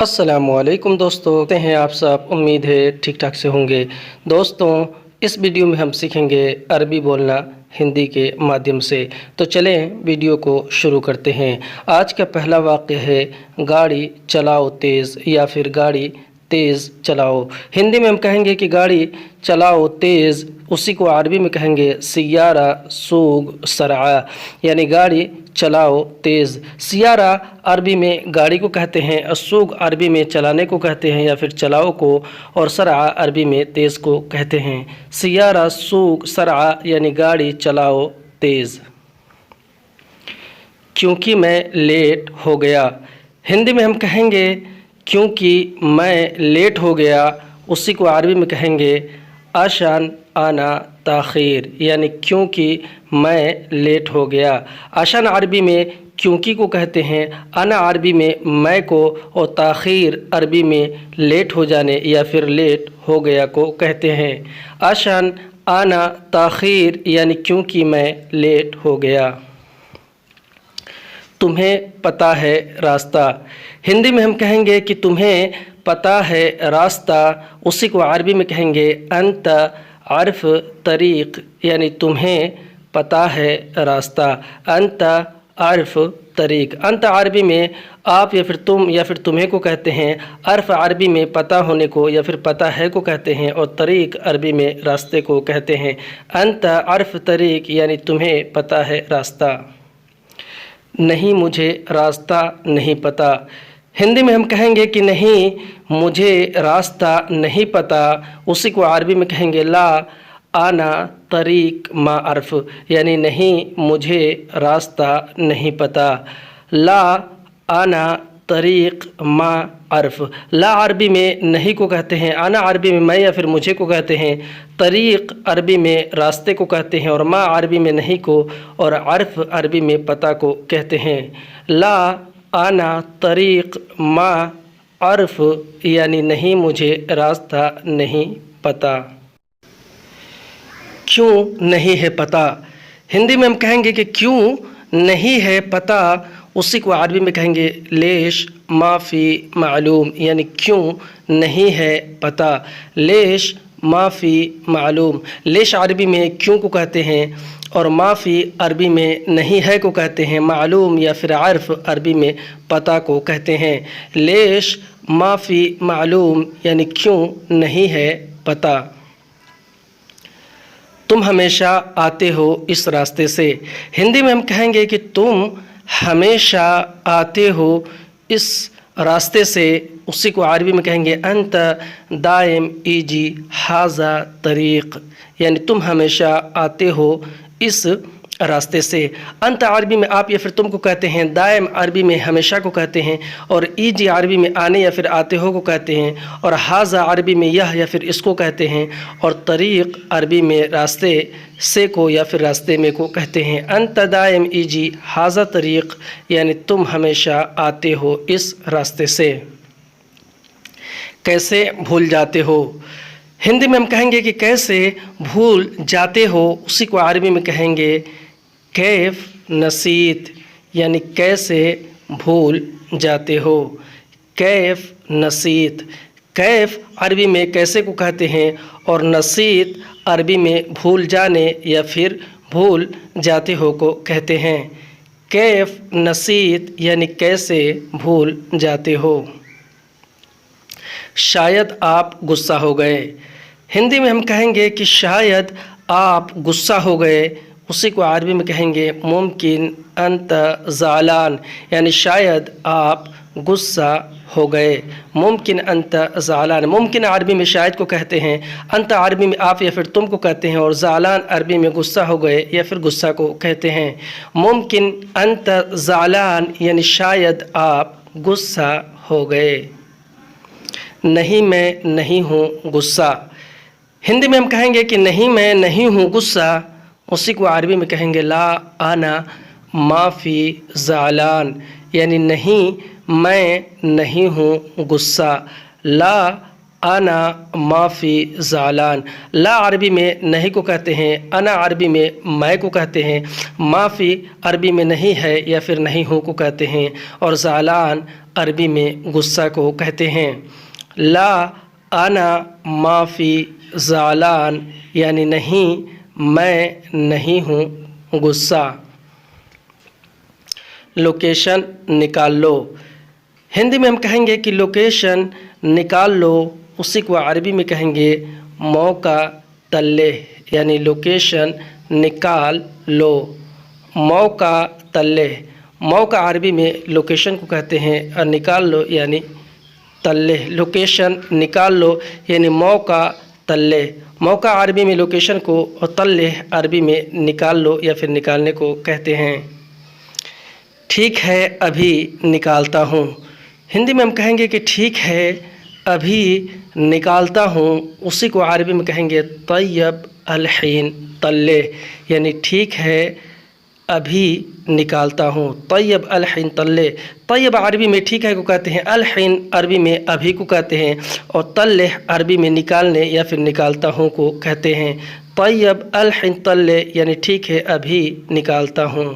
अस्सलामुअलैकुम दोस्तों, कहते हैं आप सब। उम्मीद है ठीक ठाक से होंगे। दोस्तों, इस वीडियो में हम सीखेंगे अरबी बोलना हिंदी के माध्यम से। तो चलें वीडियो को शुरू करते हैं। आज का पहला वाक्य है गाड़ी चलाओ तेज़ या फिर गाड़ी तेज़ चलाओ। हिंदी में हम कहेंगे कि गाड़ी चलाओ तेज़, उसी को अरबी में कहेंगे सियारा सूग सरआ, यानी गाड़ी चलाओ तेज़। सियारा अरबी में गाड़ी को कहते हैं, सूग अरबी में चलाने को कहते हैं या फिर चलाओ को, और सरआ अरबी में तेज़ को कहते हैं। सियारा सूग सरआ यानी गाड़ी चलाओ तेज़। क्योंकि मैं लेट हो गया। हिंदी में हम कहेंगे क्योंकि मैं लेट हो गया, उसी को अरबी में कहेंगे आशान आना ताख़ीर, यानी क्योंकि मैं लेट हो गया। आशान अरबी में क्योंकि को कहते हैं, आना अरबी में मैं को, और ताख़ीर अरबी में लेट हो जाने या फिर लेट हो गया को कहते हैं। आशान आना ताख़ीर यानी क्योंकि मैं लेट हो गया। तुम्हें पता है रास्ता। हिंदी में हम कहेंगे कि तुम्हें पता है रास्ता, उसी को अरबी में कहेंगे अंत अर्फ तरीक़, यानी तुम्हें पता है रास्ता। अंत अर्फ तरीक़। अंत अरबी में आप या फिर तुम या फिर तुम्हें को कहते हैं। अर्फ अरबी में पता होने को या फिर पता है को कहते हैं, और तरीक़ अरबी में रास्ते को कहते हैं। अंत अर्फ तरीक़ यानी तुम्हें पता है रास्ता। नहीं, मुझे रास्ता नहीं पता। हिंदी में हम कहेंगे कि नहीं, मुझे रास्ता नहीं पता, उसी को अरबी में कहेंगे ला आना तरीक़ मा अर्फ, यानी नहीं, मुझे रास्ता नहीं पता। ला आना तरीक़ मा अर्फ। ला अरबी में नहीं को कहते हैं, आना अरबी में मैं या फिर मुझे को कहते हैं, तरीक़ अरबी में रास्ते को कहते हैं, और मा अरबी में नहीं को, और अर्फ अरबी में पता को कहते हैं। ला आना तरीक़ मा अर्फ यानी नहीं, मुझे रास्ता नहीं पता। क्यों नहीं है पता। हिंदी में हम कहेंगे कि क्यों नहीं है पता, उसी को अरबी में कहेंगे लेश माफ़ी मालूम, यानी क्यों नहीं है पता। लेश माफ़ी मालूम। लेश अरबी में क्यों को कहते हैं, और माफ़ी अरबी में नहीं है को कहते हैं। मालूम या फिर अर्फ अरबी में पता को कहते हैं। लेश माफ़ी मालूम यानी क्यों नहीं है पता। तुम हमेशा आते हो इस रास्ते से। हिंदी में हम कहेंगे कि तुम हमेशा आते हो इस रास्ते से, उसी को अरबी में कहेंगे अंत दायम इजी हाजा तरीक़, यानी तुम हमेशा आते हो इस रास्ते से। अंत अरबी में आप या फिर तुम को कहते हैं, दायम अरबी में हमेशा को कहते हैं, और इजी अरबी में आने या फिर आते हो को कहते हैं, और हाजा अरबी में यह या फिर इसको कहते हैं, और तरीक़ अरबी में रास्ते से को या फिर रास्ते में को कहते हैं। अंत दायम इजी हाजा तरीक़ यानी तुम हमेशा आते हो इस रास्ते से। कैसे भूल जाते हो। हिंदी में हम कहेंगे कि कैसे भूल जाते हो, उसी को अरबी में कहेंगे कैफ नसीत, यानी कैसे भूल जाते हो। कैफ नसीत। कैफ अरबी में कैसे को कहते हैं, और नसीत अरबी में भूल जाने या फिर भूल जाते हो को कहते हैं। कैफ नसीत यानी कैसे भूल जाते हो। शायद आप गुस्सा हो गए। हिंदी में हम कहेंगे कि शायद आप गुस्सा हो गए, उसी को अरबी में कहेंगे मुमकिन अंत ज़ालान, यानी शायद आप गुस्सा हो गए। मुमकिन अंत ज़ालान। मुमकिन अरबी में शायद को कहते हैं, अंत अरबी में आप या फिर तुम को कहते हैं, और ज़ालान अरबी में गुस्सा हो गए या फिर गुस्सा को कहते हैं। मुमकिन अंत ज़ालान यानी शायद आप गुस्सा हो गए। नहीं, मैं नहीं हूँ गुस्सा। हिंदी में हम कहेंगे कि नहीं, मैं नहीं हूँ गुस्सा, उसी को अरबी में कहेंगे ला आना माफ़ी ज़ालान, यानी नहीं, मैं नहीं हूँ गुस्सा। ला आना माफ़ी ज़ालान। ला अरबी में नहीं को कहते हैं, अना अरबी में मैं को कहते हैं, माफ़ी अरबी में नहीं है या फिर नहीं हूँ को कहते हैं, और ज़ालान عربی میں غصہ کو کہتے ہیں۔ لا انا معافی زعلان یعنی نہیں میں نہیں ہوں غصہ۔ لوکیشن نکال لو، ہندی میں ہم کہیں گے کہ لوکیشن نکال لو، اسی کو عربی میں کہیں گے موقع تلے، یعنی لوکیشن نکال لو، موقع تلے۔ موقع عربی میں لوکیشن کو کہتے ہیں اور نکال لو یعنی تلے، لوکیشن نکال لو یعنی موقع تلے۔ موقع عربی میں لوکیشن کو اور تلے عربی میں نکال لو یا پھر نکالنے کو کہتے ہیں۔ ٹھیک ہے ابھی نکالتا ہوں، ہندی میں ہم کہیں گے کہ ٹھیک ہے ابھی نکالتا ہوں، اسی کو عربی میں کہیں گے طیب الحین طلے، یعنی ٹھیک ہے ابھی نکالتا ہوں، طیب الحین طلے۔ طیب عربی میں ٹھیک ہے کو کہتے ہیں، الحین عربی میں ابھی کو کہتے ہیں، اور طلے عربی میں نکالنے یا پھر نکالتا ہوں کو کہتے ہیں۔ طیب الحین طلے یعنی ٹھیک ہے ابھی نکالتا ہوں۔